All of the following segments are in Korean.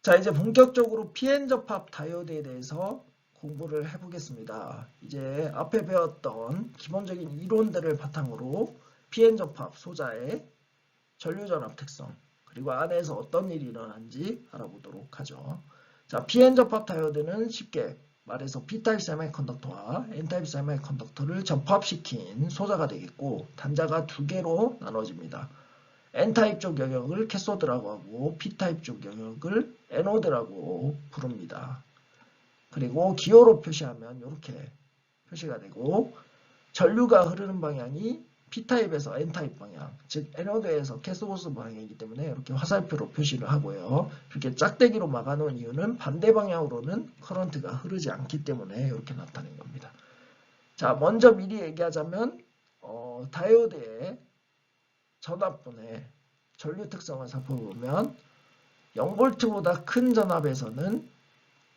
자, 이제 본격적으로 PN 접합 다이오드에 대해서 공부를 해보겠습니다. 이제 앞에 배웠던 기본적인 이론들을 바탕으로 PN 접합 소자의 전류전압 특성, 그리고 안에서 어떤 일이 일어나는지 알아보도록 하죠. 자, PN 접합 다이오드는 쉽게 말해서 P타입 세미컨덕터와 N타입 세미컨덕터를 접합시킨 소자가 되겠고, 단자가 두 개로 나눠집니다. N타입 쪽 영역을 캐소드라고 하고 P타입 쪽 영역을 애노드라고 부릅니다. 그리고 기호로 표시하면 이렇게 표시가 되고, 전류가 흐르는 방향이 P타입에서 N타입 방향, 즉 애노드에서 캐소드 방향이기 때문에 이렇게 화살표로 표시를 하고요. 이렇게 짝대기로 막아놓은 이유는 반대 방향으로는 커런트가 흐르지 않기 때문에 이렇게 나타낸 겁니다. 자, 먼저 미리 얘기하자면 다이오드의 전압분의 전류 특성을 살펴보면 0V보다 큰 전압에서는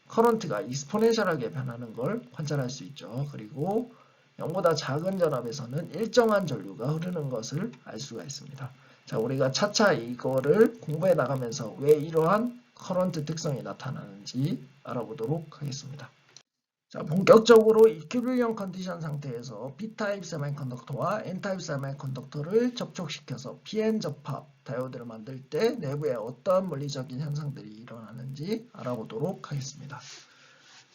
커런트가 익스포넨셜하게 변하는 걸 관찰할 수 있죠. 그리고 0보다 작은 전압에서는 일정한 전류가 흐르는 것을 알 수가 있습니다. 자, 우리가 차차 이거를 공부해 나가면서 왜 이러한 커런트 특성이 나타나는지 알아보도록 하겠습니다. 자, 본격적으로 이퀴리brium 컨디션 상태에서 P타입 세미컨덕터와 N타입 세미컨덕터를 접촉시켜서 PN 접합 다이오드를 만들 때 내부에 어떤 물리적인 현상들이 일어나는지 알아보도록 하겠습니다.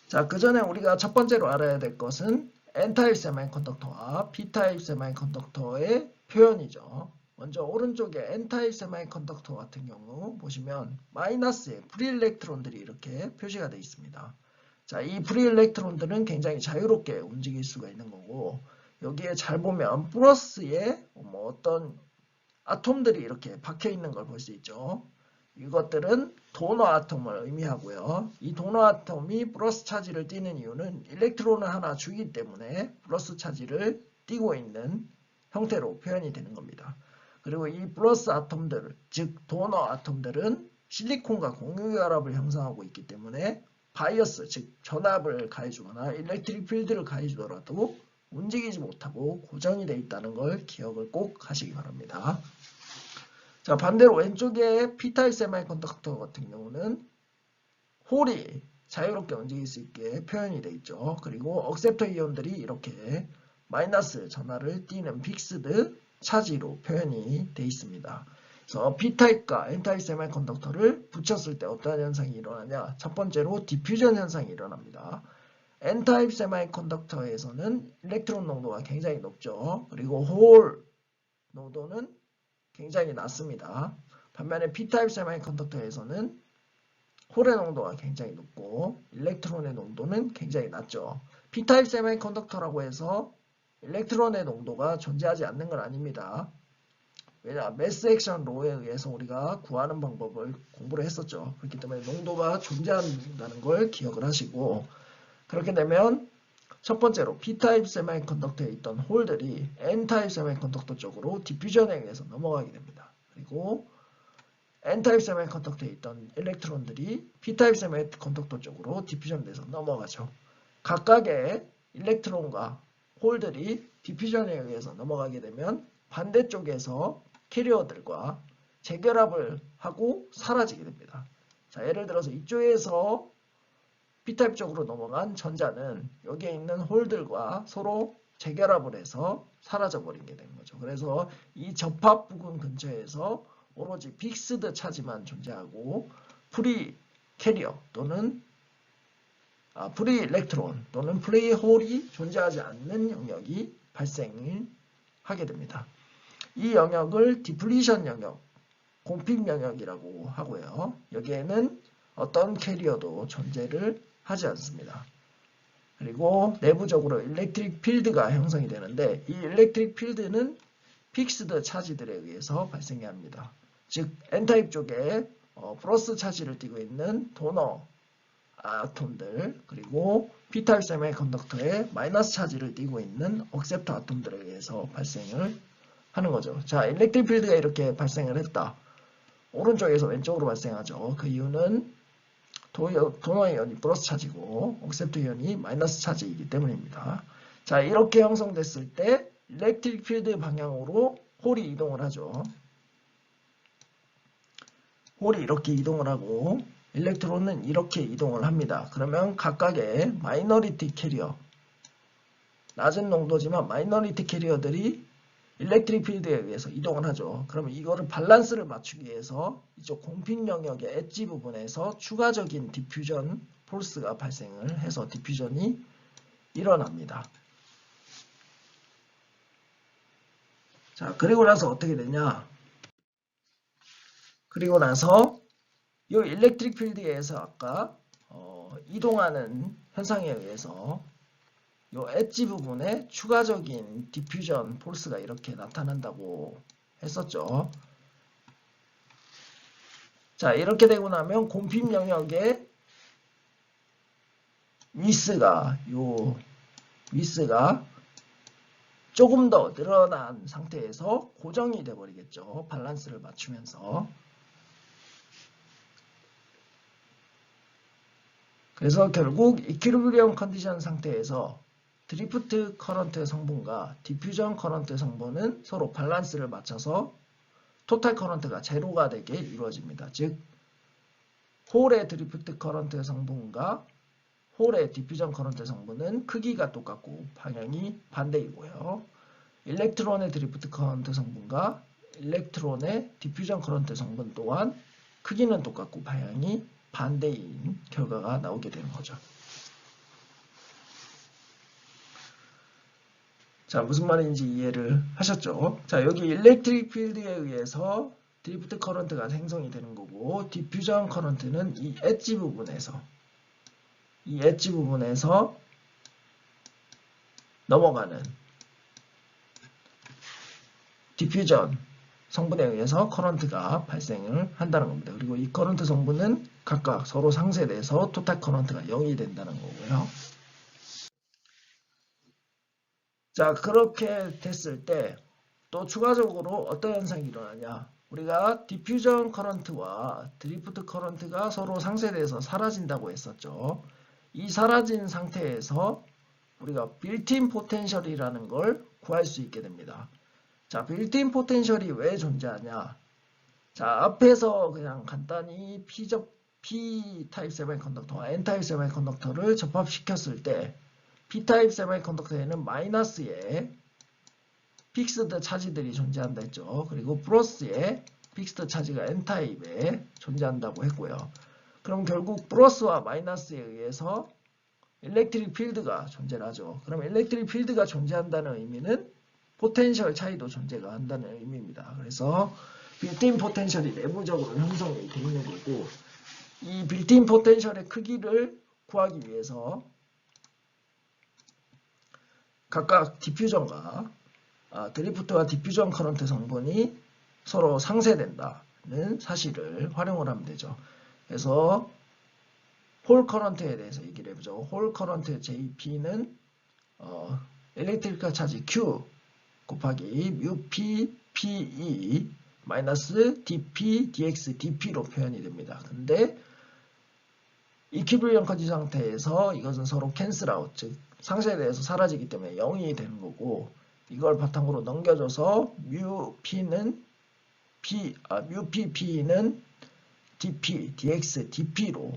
자, 그 전에 우리가 첫 번째로 알아야 될 것은 N타입 세미컨덕터와 P타입 세미컨덕터의 표현이죠. 먼저 오른쪽에 N타입 세미컨덕터 같은 경우 보시면 마이너스에 프리일렉트론들이 이렇게 표시가 되어 있습니다. 자, 이 프리일렉트론들은 굉장히 자유롭게 움직일 수가 있는 거고, 여기에 잘 보면 플러스에 어떤 아톰들이 이렇게 박혀 있는 걸 볼 수 있죠. 이것들은 도너 아톰을 의미하고요. 이 도너 아톰이 플러스 차지를 띠는 이유는 일렉트론을 하나 주기 때문에 플러스 차지를 띠고 있는 형태로 표현이 되는 겁니다. 그리고 이 플러스 아톰들, 즉 도너 아톰들은 실리콘과 공유결합을 형성하고 있기 때문에 바이어스, 즉 전압을 가해주거나 일렉트릭 필드를 가해주더라도 움직이지 못하고 고정이 되어 있다는 걸 기억을 꼭 하시기 바랍니다. 자, 반대로 왼쪽에 P타입 세미컨덕터 같은 경우는 홀이 자유롭게 움직일 수 있게 표현이 되어 있죠. 그리고 억셉터 이온들이 이렇게 마이너스 전하를 띠는 픽스드 차지로 표현이 되어 있습니다. 그래서 P타입과 N타입 세미컨덕터를 붙였을 때 어떤 현상이 일어나냐? 첫 번째로 디퓨전 현상이 일어납니다. N타입 세미컨덕터에서는 일렉트론 농도가 굉장히 높죠. 그리고 홀 농도는 굉장히 낮습니다. 반면에 P타입 세미컨덕터에서는 홀의 농도가 굉장히 높고 일렉트론의 농도는 굉장히 낮죠. P타입 세미컨덕터라고 해서 일렉트론의 농도가 존재하지 않는 건 아닙니다. 왜냐, 매스 액션 로에 의해서 우리가 구하는 방법을 공부를 했었죠. 그렇기 때문에 농도가 존재한다는 걸 기억을 하시고, 그렇게 되면 첫 번째로 P타입 세미컨덕터에 있던 홀들이 N타입 세미컨덕터 쪽으로 디퓨전에 의해서 넘어가게 됩니다. 그리고 N타입 세미컨덕터에 있던 일렉트론들이 P타입 세미컨덕터 쪽으로 디퓨전돼서 넘어가죠. 각각의 일렉트론과 홀들이 디퓨전에 의해서 넘어가게 되면 반대쪽에서 캐리어들과 재결합을 하고 사라지게 됩니다. 자, 예를 들어서 이쪽에서 P타입 쪽으로 넘어간 전자는 여기에 있는 홀들과 서로 재결합을 해서 사라져버리게 되는 거죠. 그래서 이 접합 부근 근처에서 오로지 픽스드 차지만 존재하고 프리 캐리어 또는 프리 일렉트론 또는 프리 홀이 존재하지 않는 영역이 발생을 하게 됩니다. 이 영역을 디플리션 영역, 공핍 영역이라고 하고요. 여기에는 어떤 캐리어도 존재를 하지 않습니다. 그리고 내부적으로 일렉트릭 필드가 형성이 되는데 이 일렉트릭 필드는 픽스드 차지들에 의해서 발생해야 합니다. 즉 N타입 쪽에 플러스 차지를 띠고 있는 도너 아톰들, 그리고 P타입 세미컨덕터에 마이너스 차지를 띠고 있는 억셉터 아톰들에 의해서 발생을 하는 거죠. 자, 일렉트릭 필드가 이렇게 발생을 했다. 오른쪽에서 왼쪽으로 발생하죠. 그 이유는 도너 이온이 플러스 차지고 억셉터 이온이 마이너스 차지이기 때문입니다. 자, 이렇게 형성됐을 때 일렉트릭 필드 방향으로 홀이 이동을 하죠. 홀이 이렇게 이동을 하고 일렉트론은 이렇게 이동을 합니다. 그러면 각각의 마이너리티 캐리어, 낮은 농도지만 마이너리티 캐리어들이 일렉트릭 필드에 의해서 이동을 하죠. 그러면 이거를 밸런스를 맞추기 위해서 이쪽 공필 영역의 엣지 부분에서 추가적인 디퓨전 폴스가 발생을 해서 디퓨전이 일어납니다. 자, 그리고 나서 어떻게 되냐? 그리고 나서 이 일렉트릭 필드에서 아까 이동하는 현상에 의해서 이 엣지 부분에 추가적인 디퓨전 폴스가 이렇게 나타난다고 했었죠. 자, 이렇게 되고 나면 공핍 영역에 위스가 조금 더 늘어난 상태에서 고정이 돼버리겠죠. 밸런스를 맞추면서. 그래서 결국 이퀴리브리엄 컨디션 상태에서 드리프트 커런트 성분과 디퓨전 커런트 성분은 서로 밸런스를 맞춰서 토탈 커런트가 제로가 되게 이루어집니다. 즉 홀의 드리프트 커런트 성분과 홀의 디퓨전 커런트 성분은 크기가 똑같고 방향이 반대이고요. 일렉트론의 드리프트 커런트 성분과 일렉트론의 디퓨전 커런트 성분 또한 크기는 똑같고 방향이 반대인 결과가 나오게 되는 거죠. 자, 무슨 말인지 이해를 하셨죠? 자, 여기 일렉트릭 필드에 의해서 드리프트 커런트가 생성이 되는 거고 디퓨전 커런트는 이 엣지 부분에서 넘어가는 디퓨전 성분에 의해서 커런트가 발생을 한다는 겁니다. 그리고 이 커런트 성분은 각각 서로 상쇄돼서 토탈 커런트가 0이 된다는 거고요. 자, 그렇게 됐을 때 또 추가적으로 어떤 현상이 일어나냐? 우리가 디퓨전 커런트와 드리프트 커런트가 서로 상쇄돼서 사라진다고 했었죠. 이 사라진 상태에서 우리가 빌트인 포텐셜이라는 걸 구할 수 있게 됩니다. 자, 빌트인 포텐셜이 왜 존재하냐? 자, 앞에서 그냥 간단히 P-타입 세미컨덕터와 N-타입 세미컨덕터를 접합시켰을 때 P-타입 세미컨덕터에는 마이너스에 픽스드 차지들이 존재한다 했죠. 그리고 플러스에 픽스드 차지가 N타입에 존재한다고 했고요. 그럼 결국 플러스와 마이너스에 의해서 일렉트릭 필드가 존재를 하죠. 그럼 일렉트릭 필드가 존재한다는 의미는 포텐셜 차이도 존재가 한다는 의미입니다. 그래서 빌트인 포텐셜이 내부적으로 형성이 되어 있는 거고 이 빌트인 포텐셜의 크기를 구하기 위해서 각각 디퓨전과 드리프트와 디퓨전 커런트 성분이 서로 상쇄된다는 사실을 활용을 하면 되죠. 그래서 홀 커런트에 대해서 얘기를 해보죠. 홀 커런트 JP는 일렉트리컬 차지 Q 곱하기 뮤 P PE 마이너스 DP DX DP로 표현이 됩니다. 근데 이퀴리브리엄 컨디션 상태에서 이것은 서로 캔슬 아웃, 즉 상쇄돼서 사라지기 때문에 0이 되는 거고 이걸 바탕으로 넘겨줘서 뮤 P는 뮤 PP는 DP, DX, DP로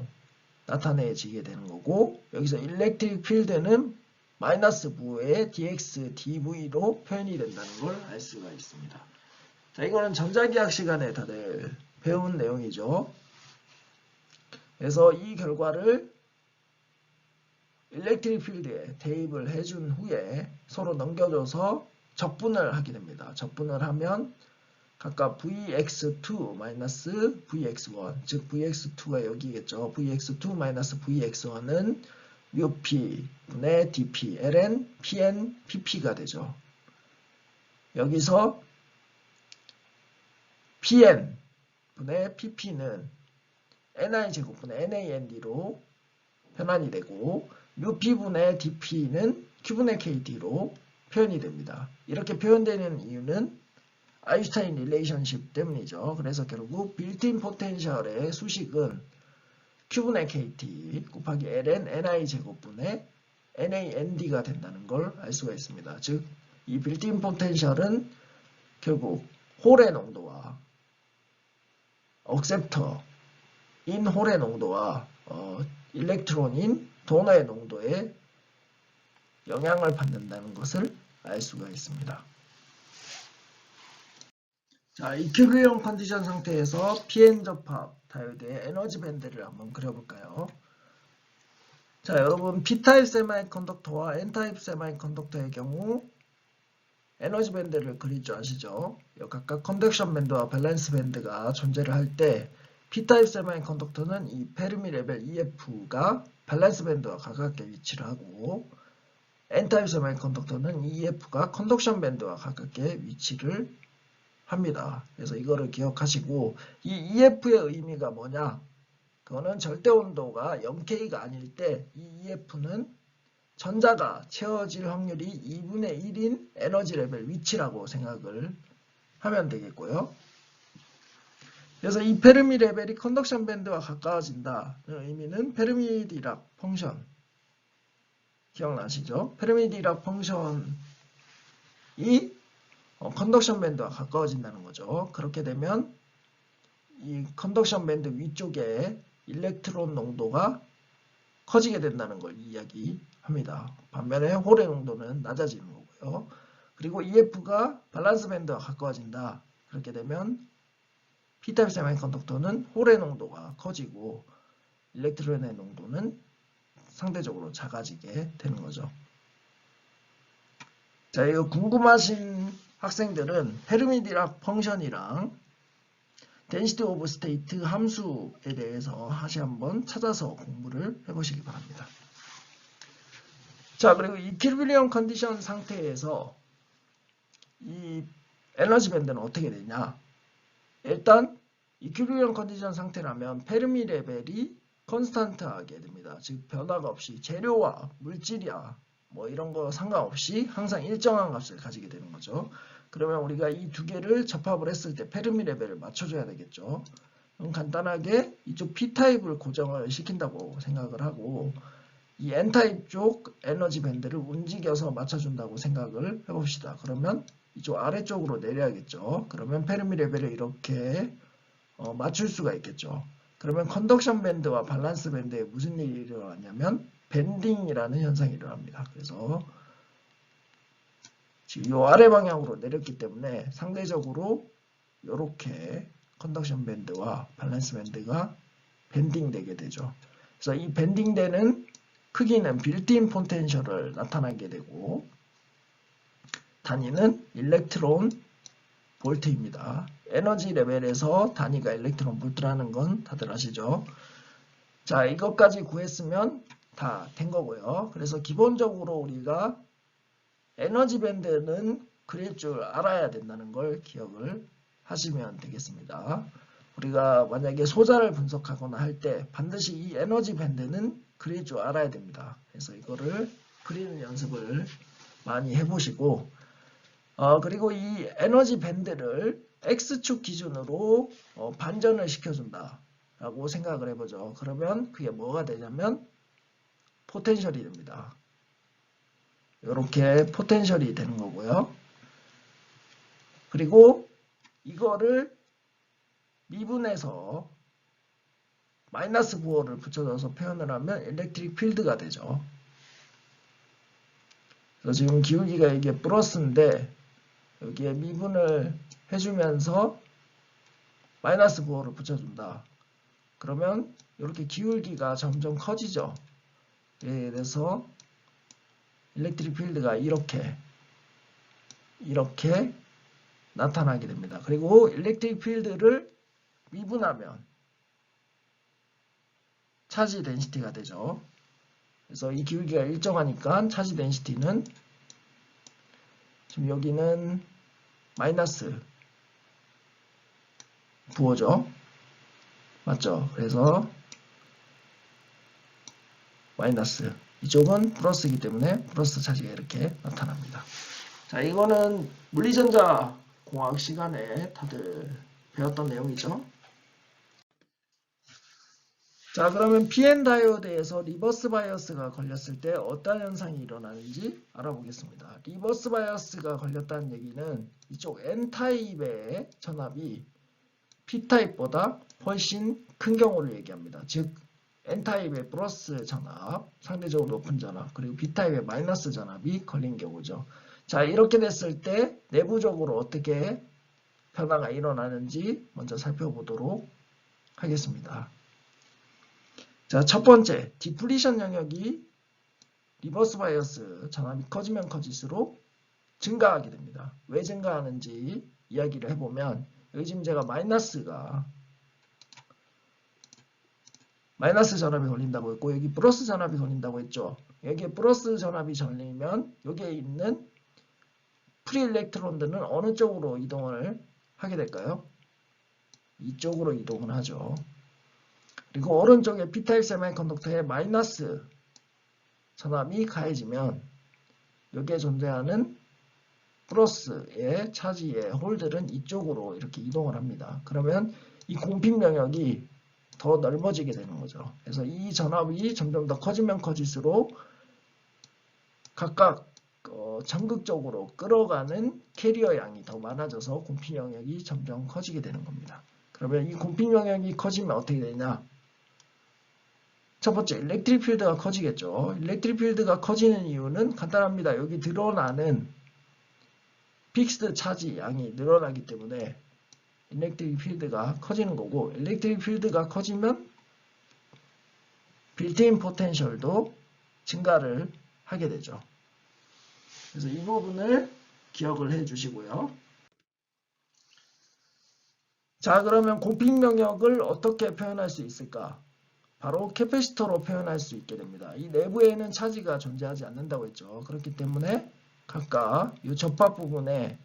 나타내지게 되는 거고 여기서 일렉트릭 필드는 마이너스 무의 DX, DV로 표현이 된다는 걸 알 수가 있습니다. 자, 이거는 전자기학 시간에 다들 배운 내용이죠. 그래서 이 결과를 일렉트릭 필드에 대입을 해준 후에 서로 넘겨줘서 적분을 하게 됩니다. 적분을 하면 각각 VX2 마이너스 VX1 즉 VX2가 여기겠죠. VX2 마이너스 VX1은 µP 분의 DP, LN, PN, PP가 되죠. 여기서 PN 분의 PP는 NI 제곱분의 NAND로 변환이 되고 µP분의 DP는 Q분의 KT로 표현이 됩니다. 이렇게 표현되는 이유는 아인슈타인 릴레이션십 때문이죠. 그래서 결국 빌트인 포텐셜의 수식은 Q분의 KT 곱하기 LN NI 제곱분의 NAND가 된다는 걸 알 수가 있습니다. 즉, 이 빌트인 포텐셜은 결국 홀의 농도와 억셉터 홀의 농도와 일렉트론인 도너의 농도에 영향을 받는다는 것을 알 수가 있습니다. 자, 이큐리bri엄 컨디션 상태에서 PN 접합 다이오드의 에너지 밴드를 한번 그려볼까요? 자, 여러분 P타입 세미컨덕터와 N타입 세미컨덕터의 경우 에너지 밴드를 그릴 줄 아시죠? 각각 컨덕션 밴드와 밸런스 밴드가 존재를 할 때 P타입 세미컨덕터는 이 페르미 레벨 EF가 밸런스 밴드와 가깝게 위치를 하고 N타입 세미컨덕터는 EF가 컨덕션 밴드와 가깝게 위치를 합니다. 그래서 이거를 기억하시고 이 EF의 의미가 뭐냐? 그거는 절대 온도가 0K가 아닐 때 이 EF는 전자가 채워질 확률이 2분의 1인 에너지 레벨 위치라고 생각을 하면 되겠고요. 그래서 이 페르미 레벨이 컨덕션 밴드와 가까워진다는 의미는 페르미 디락 펑션 기억나시죠? 페르미 디락 펑션이 컨덕션 밴드와 가까워진다는 거죠. 그렇게 되면 이 컨덕션 밴드 위쪽에 일렉트론 농도가 커지게 된다는 걸 이야기합니다. 반면에 홀의 농도는 낮아지는 거고요. 그리고 EF가 밸런스 밴드와 가까워진다. 그렇게 되면 P타입 세미컨덕터는 홀의 농도가 커지고 일렉트론의 농도는 상대적으로 작아지게 되는 거죠. 자, 이거 궁금하신 학생들은 페르미 디락 펑션이랑 density of state 함수에 대해서 다시 한번 찾아서 공부를 해보시기 바랍니다. 자, 그리고 이퀴리브리엄 컨디션 상태에서 이 에너지 밴드는 어떻게 되냐? 일단 이퀴리브리엄 컨디션 상태라면 페르미 레벨이 컨스탄트하게 됩니다. 즉 변화가 없이 재료와 물질이야 뭐 이런 거 상관없이 항상 일정한 값을 가지게 되는 거죠. 그러면 우리가 이 두 개를 접합을 했을 때 페르미 레벨을 맞춰줘야 되겠죠. 그럼 간단하게 이쪽 P타입을 고정을 시킨다고 생각을 하고 이 N타입 쪽 에너지 밴드를 움직여서 맞춰준다고 생각을 해봅시다. 그러면 이쪽 아래쪽으로 내려야겠죠. 그러면 페르미 레벨을 이렇게 맞출 수가 있겠죠. 그러면 컨덕션 밴드와 밸런스 밴드에 무슨 일이 일어나냐면 밴딩이라는 현상이 일어납니다. 그래서 지금 이 아래 방향으로 내렸기 때문에 상대적으로 이렇게 컨덕션 밴드와 밸런스 밴드가 밴딩 되게 되죠. 그래서 이 밴딩 되는 크기는 빌트인 포텐셜을 나타나게 되고 단위는 일렉트론 볼트입니다. 에너지 레벨에서 단위가 일렉트론 볼트라는 건 다들 아시죠? 자, 이것까지 구했으면 다 된 거고요. 그래서 기본적으로 우리가 에너지 밴드는 그릴 줄 알아야 된다는 걸 기억을 하시면 되겠습니다. 우리가 만약에 소자를 분석하거나 할 때 반드시 이 에너지 밴드는 그릴 줄 알아야 됩니다. 그래서 이거를 그리는 연습을 많이 해보시고 그리고 이 에너지 밴드를 X축 기준으로 반전을 시켜준다 라고 생각을 해보죠. 그러면 그게 뭐가 되냐면 포텐셜이 됩니다. 이렇게 포텐셜이 되는 거고요. 그리고 이거를 미분해서 마이너스 부호를 붙여줘서 표현을 하면 일렉트릭 필드가 되죠. 그래서 지금 기울기가 이게 플러스인데 여기에 미분을 해주면서 마이너스 부호를 붙여준다. 그러면 이렇게 기울기가 점점 커지죠. 그래서 일렉트릭 필드가 이렇게 나타나게 됩니다. 그리고 일렉트릭 필드를 미분하면 차지 덴시티가 되죠. 그래서 이 기울기가 일정하니까 차지 덴시티는 지금 여기는 마이너스 부호죠. 맞죠? 그래서 마이너스 이쪽은 플러스이기 때문에 플러스 차지가 이렇게 나타납니다. 자, 이거는 물리전자 공학 시간에 다들 배웠던 내용이죠. 자, 그러면 PN 다이오드에서 리버스 바이어스가 걸렸을 때 어떤 현상이 일어나는지 알아보겠습니다. 리버스 바이어스가 걸렸다는 얘기는 이쪽 N타입의 전압이 P타입보다 훨씬 큰 경우를 얘기합니다. 즉 N타입의 플러스 전압, 상대적으로 높은 전압, 그리고 B타입의 마이너스 전압이 걸린 경우죠. 자, 이렇게 됐을 때 내부적으로 어떻게 변화가 일어나는지 먼저 살펴보도록 하겠습니다. 자, 첫 번째, 디플리션 영역이 리버스 바이어스 전압이 커지면 커질수록 증가하게 됩니다. 왜 증가하는지 이야기를 해보면 여기 지금 제가 마이너스 전압이 걸린다고 했고 여기 플러스 전압이 걸린다고 했죠. 여기에 플러스 전압이 걸리면 여기에 있는 프리 일렉트론들은 어느 쪽으로 이동을 하게 될까요? 이쪽으로 이동을 하죠. 그리고 오른쪽에 P타입 세미컨덕터에 마이너스 전압이 가해지면 여기에 존재하는 플러스의 차지의 홀들은 이쪽으로 이렇게 이동을 합니다. 그러면 이 공핀 영역이 더 넓어지게 되는 거죠. 그래서 이 전압이 점점 더 커지면 커질수록 각각 전극적으로 끌어가는 캐리어 양이 더 많아져서 공핀 영역이 점점 커지게 되는 겁니다. 그러면 이 공핀 영역이 커지면 어떻게 되냐? 첫 번째, 일렉트릭 필드가 커지겠죠. 일렉트릭 필드가 커지는 이유는 간단합니다. 여기 드러나는 픽스드 차지 양이 늘어나기 때문에 일렉트릭 필드가 커지는 거고, 일렉트릭 필드가 커지면 빌트인 포텐셜도 증가를 하게 되죠. 그래서 이 부분을 기억을 해 주시고요. 자, 그러면 공핀 영역을 어떻게 표현할 수 있을까? 바로 캐패시터로 표현할 수 있게 됩니다. 이 내부에는 차지가 존재하지 않는다고 했죠. 그렇기 때문에 각각 이 접합 부분에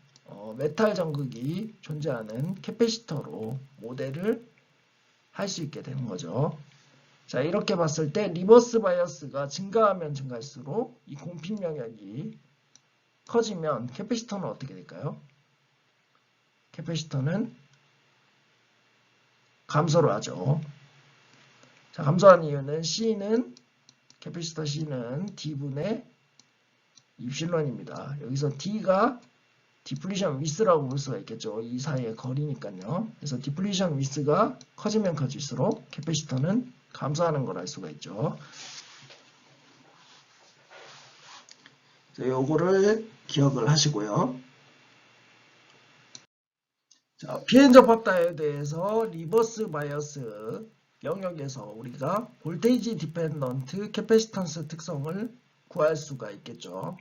메탈 전극이 존재하는 캐패시터로 모델을 할 수 있게 되는 거죠. 자, 이렇게 봤을 때 리버스 바이어스가 증가하면 증가할수록 이 공핀 영역이 커지면 캐패시터는 어떻게 될까요? 캐패시터는 감소를 하죠. 자, 감소한 이유는 캐패시터 C는 D분의 입실론입니다. 여기서 D가 디플리션 위스라고 볼 수가 있겠죠. 이 사이의 거리니까요. 그래서 디플리션 위스가 커지면 커질수록 캐패시터는 감소하는 걸 알 수가 있죠. 요거를 기억을 하시고요. 자, 비엔 접합 다이오드에서 리버스 바이어스 영역에서 우리가 볼테이지 디펜던트 캐패시턴스 특성을 구할 수가 있겠죠.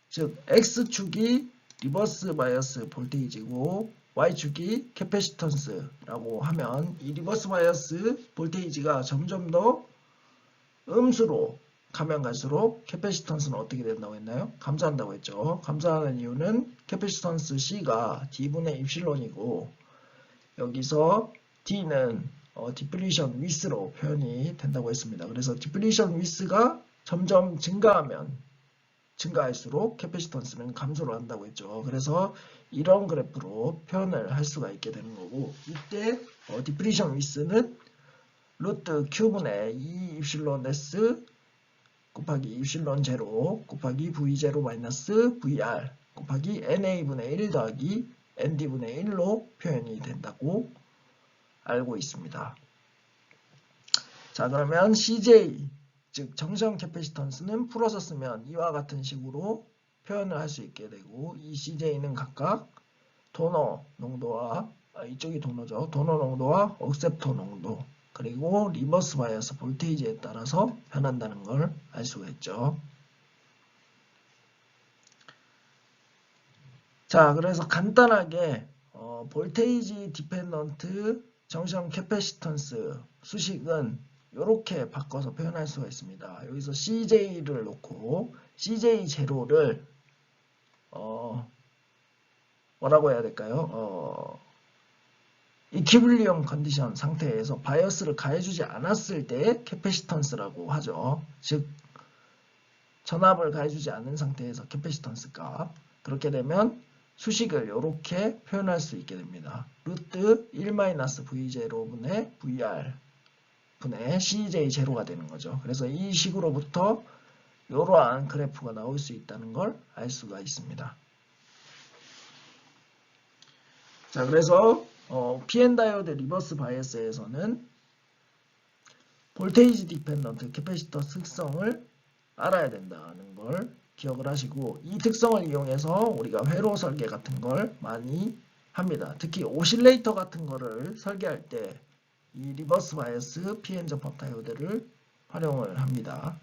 즉 X축이 리버스 바이어스 볼테이지고 Y축이 캐패시턴스라고 하면 이 리버스 바이어스 볼테이지가 점점 더 음수로 가면 갈수록 캐패시턴스는 어떻게 된다고 했나요? 감소한다고 했죠. 감소하는 이유는 캐패시턴스 C가 D분의 입실론이고 여기서 D는 디플리션 위스로 표현이 된다고 했습니다. 그래서 디플리션 위스가 점점 증가할수록 캐패시턴스는 감소를 한다고 했죠. 그래서 이런 그래프로 표현을 할 수가 있게 되는 거고 이때 디플리션 위스는 루트 Q분의 2 입실론 S 곱하기 입실론 제로 곱하기 V0 마이너스 VR 곱하기 NA분의 1 더하기 ND분의 1로 표현이 된다고 알고 있습니다. 자, 그러면 CJ 즉 정시형 캐패시턴스는 풀어서 쓰면 이와 같은 식으로 표현을 할 수 있게 되고 이 CJ는 각각 도너 농도와 이쪽이 도너죠. 도너 농도와 억셉터 농도 그리고 리버스 바이어스 볼테이지에 따라서 변한다는 걸 알 수가 있죠. 자, 그래서 간단하게 볼테이지 디펜던트 정시형 캐패시턴스 수식은 이렇게 바꿔서 표현할 수가 있습니다. 여기서 CJ를 놓고 CJ 제로를 뭐라고 해야 될까요? 이퀴블리엄 컨디션 상태에서 바이어스를 가해주지 않았을 때 캐패시턴스라고 하죠. 즉 전압을 가해주지 않은 상태에서 캐패시턴스 값. 그렇게 되면 수식을 이렇게 표현할 수 있게 됩니다. 루트 1-V0분의 VR 분의 CJ 제로가 되는 거죠. 그래서 이 식으로부터 이러한 그래프가 나올 수 있다는 걸 알 수가 있습니다. 자, 그래서 PN 다이오드 리버스 바이어스에서는 볼테이지 디펜던트 캐패시터 특성을 알아야 된다는 걸 기억을 하시고, 이 특성을 이용해서 우리가 회로 설계 같은 걸 많이 합니다. 특히 오실레이터 같은 거를 설계할 때 이 리버스 바이어스 PN 접합 다이오드를 활용을 합니다.